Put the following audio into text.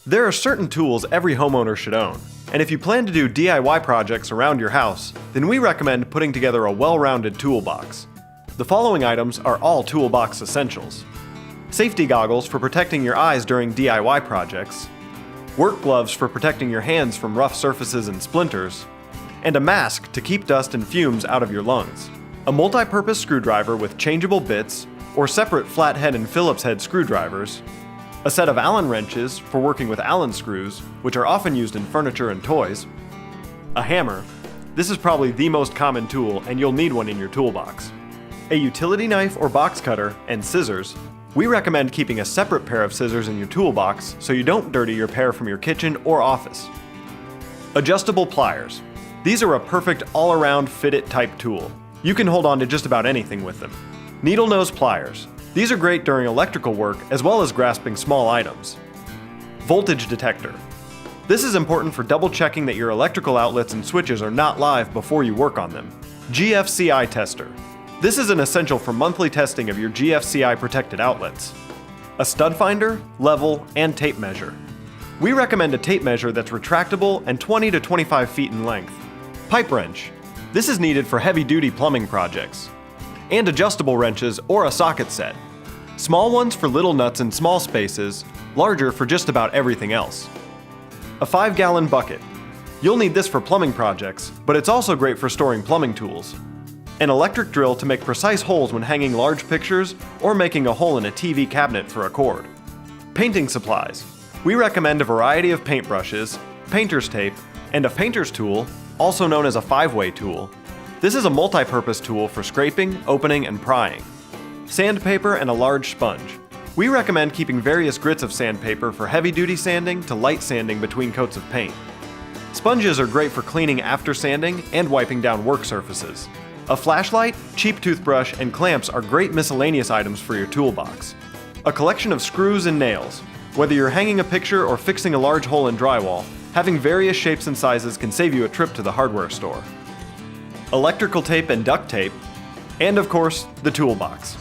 There are certain tools every homeowner should own, and if you plan to do DIY projects around your house, then we recommend putting together a well-rounded toolbox. The following items are all Toolbox Essentials. Safety goggles for protecting your eyes during DIY projects, work gloves for protecting your hands from rough surfaces and splinters, and a mask to keep dust and fumes out of your lungs. A multi-purpose screwdriver with changeable bits or separate flathead and Phillips head screwdrivers, a set of Allen wrenches for working with Allen screws, which are often used in furniture and toys, a hammer. This is probably the most common tool and you'll need one in your toolbox. A utility knife or box cutter, and scissors. We recommend keeping a separate pair of scissors in your toolbox so you don't dirty your pair from your kitchen or office. Adjustable pliers. These are a perfect all-around fit-it type tool. You can hold on to just about anything with them. Needlenose pliers. These are great during electrical work as well as grasping small items. Voltage detector. This is important for double checking that your electrical outlets and switches are not live before you work on them. Gfci Tester. This is an essential for monthly testing of your Gfci protected outlets. A stud finder, level, and tape measure. We recommend a tape measure that's retractable and 20 to 25 feet in length. Pipe wrench. This is needed for heavy-duty plumbing projects. And adjustable wrenches or a socket set. Small ones for little nuts in small spaces, larger for just about everything else. A 5-gallon bucket. You'll need this for plumbing projects, but it's also great for storing plumbing tools. An electric drill to make precise holes when hanging large pictures or making a hole in a TV cabinet for a cord. Painting supplies. We recommend a variety of paintbrushes, painter's tape, and a painter's tool, also known as a 5-way tool. This is a multi-purpose tool for scraping, opening, and prying. Sandpaper and a large sponge. We recommend keeping various grits of sandpaper for heavy-duty sanding to light sanding between coats of paint. Sponges are great for cleaning after sanding and wiping down work surfaces. A flashlight, cheap toothbrush, and clamps are great miscellaneous items for your toolbox. A collection of screws and nails. Whether you're hanging a picture or fixing a large hole in drywall, having various shapes and sizes can save you a trip to the hardware store. Electrical tape and duct tape, and of course, the toolbox.